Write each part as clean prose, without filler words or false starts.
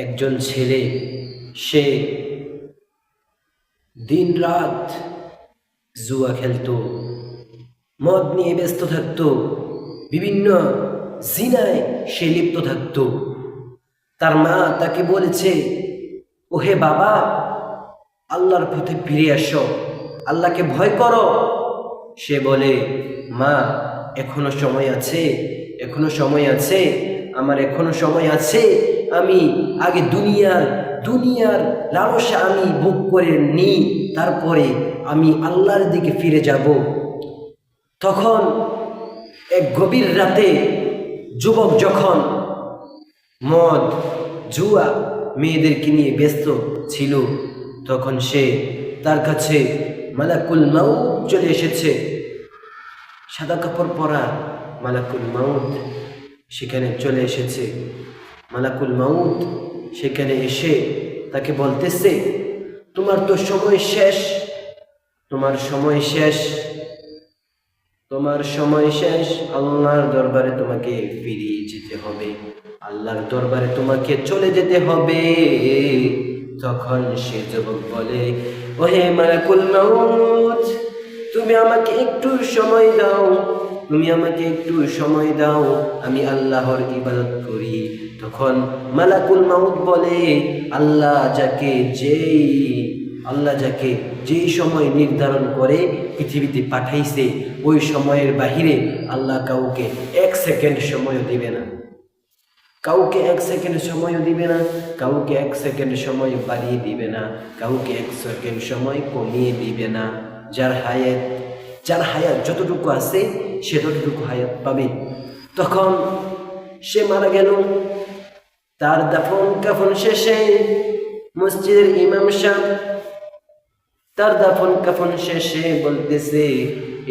একজন ছেলে সে দিন রাত জুয়া খেলতো, মদ নিয়ে ব্যস্ত থাকতো, বিভিন্ন জিনায় সে লিপ্ত থাকতো। তার মা তাকে বলেছে, ওহে বাবা, আল্লাহর পথে ফিরে আসো, আল্লাহকে ভয় করো। সে বলে, মা এখনো সময় আছে, এখনো সময় আছে, আমার এখনো সময় আছে। আমি আগে দুনিয়ার লালসা আমি ভোগ করে নিই, তারপরে আমি আল্লাহর দিকে ফিরে যাব। তখন এক গভীর রাতে যুবক যখন মদ জুয়া মেয়েদেরকে নিয়ে ব্যস্ত ছিল, তখন তার কাছে মালাকুল মাউত চলে এসেছে। সাদা কাপড় পরা মালাকুল মাউত সেখানে চলে এসেছে। মালাকুল মাউত সেখানে এসে তাকে বলতেছে, তোমার তো সময় শেষ, তোমার সময় শেষ, তোমার সময় শেষ। আল্লাহর দরবারে তোমাকে ফিরিয়ে যেতে হবে, আল্লাহর দরবারে তোমাকে চলে যেতে হবে। তখন সে যুবক বলে, ওহে মালাকুল মাউত, তুমি আমাকে একটু সময় দাও, তুমি আমাকে একটু সময় দাও, আমি আল্লাহর ইবাদত করি। তখন মালাকুল মাউত বলে, আল্লাহ যাকে যেই সময় নির্ধারণ করে পৃথিবীতে পাঠাইছে, ওই সময়ের বাহিরে আল্লাহ কাউকে 1 সেকেন্ড সময়ও দিবে না, কাউকে 1 সেকেন্ড সময়ও দিবে না, কাউকে 1 সেকেন্ড সময় বাড়িয়ে দিবে না, কাউকে 1 সেকেন্ড সময় কমিয়ে দিবে না। যার হায়াত যতটুকু আছে সে ততটুকু হায়াত পাবে। তখন সে মারা গেল। তার দাফন কাফন শেষে মসজিদের ইমাম সাহেব তার দাফন কাফন শেষে বলতেছে,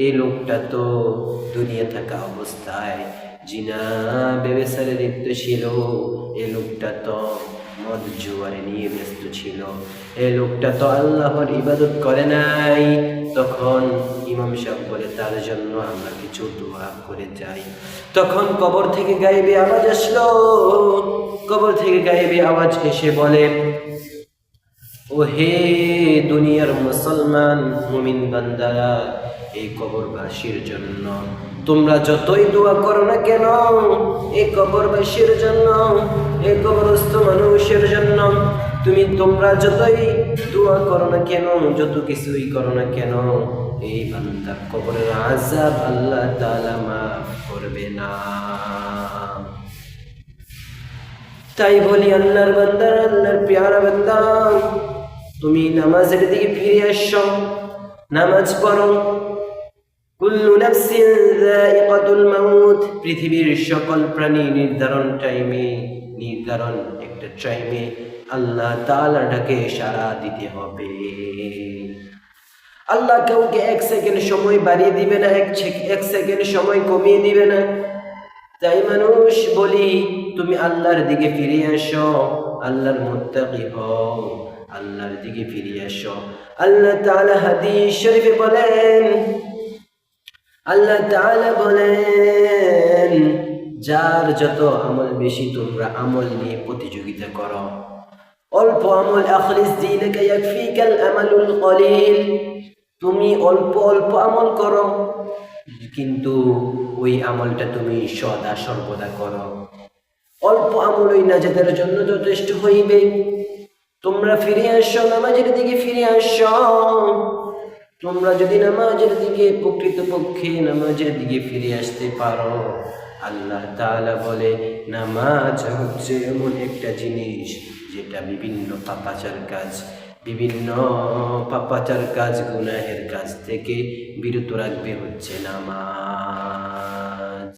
এই লোকটা তো দুনিয়া থাকা অবস্থায় জিনা ব্যভিচারে লিপ্ত ছিল, এই লোকটা তো মদ জুয়ারে নিয়ে ব্যস্ত ছিল, এই লোকটা তো আল্লাহর ইবাদত করে নাই। তখন ইমাম সাহেব বলে, তার জন্য আমরা কিছু দোয়া করে যাই। তখন কবর থেকে গায়েবী আওয়াজ আসলো, কবর থেকে গায়েবী আওয়াজ এসে বলে, ও হে দুনিয়ার মুসলমান মুমিন বান্দারা, এই কবরবাসীর জন্য তোমরা যতই দোয়া করো না কেন, এই কবরবাসীর জন্য, এই কবরস্থ মানুষের জন্য তোমরা যতই দোয়া করো না কেন, যত কিছুই করো না কেন, এই বান্দার কবরের আযাব আল্লাহ তাআলা মাফ করবে না। তাই বলি, আল্লাহর বান্দা, আল্লাহর পেয়ারা বান্দা, তুমি নামাজের দিকে ফিরে আসো, নামাজ পড়ো। কুল্লু নাফসিন যায়িকাতুল মাউত, পৃথিবীর সকল প্রাণী নির্ধারণ একটা টাইমে আল্লাহ তাআলা ডাকে সাড়া দিতে হবে। আল্লাহ কাউকে 1 সেকেন্ড সময় বাড়িয়ে দিবে না, 1 সেকেন্ড সময় কমিয়ে দিবে না। তাই মানুষ বলি, তুমি আল্লাহর দিকে ফিরে আসো, আল্লাহর মুত্তাকি হও, আল্লাহর দিকে ফিরে আসো। আল্লাহ তাআলা হাদিস শরীফে বলেন, আল্লাহ তাআলা বলেন, যার যত আমল বেশি তোমরা আমল নিয়ে প্রতিযোগিতা করো। অল্প আমল, আখলিস দীনাকা ইয়াকফিকাল আমালুল কলিল, তুমি অল্প অল্প আমল করো, কিন্তু ওই আমলটা তুমি সদা সর্বদা করো। অল্প আমল ওই নাজাতের জন্য যথেষ্ট হইবে। তোমরা ফিরে আসো, নামাজের দিকে ফিরে আসো। তোমরা যদি নামাজের দিকে, প্রকৃতপক্ষে নামাজের দিকে ফিরে আসতে পারো, আল্লাহ তাআলা বলে, নামাজ হচ্ছে এমন একটা জিনিস যেটা বিভিন্ন পাপাচার কাজ, গুনাহের কাজ থেকে বিরত রাখবে হচ্ছে নামাজ।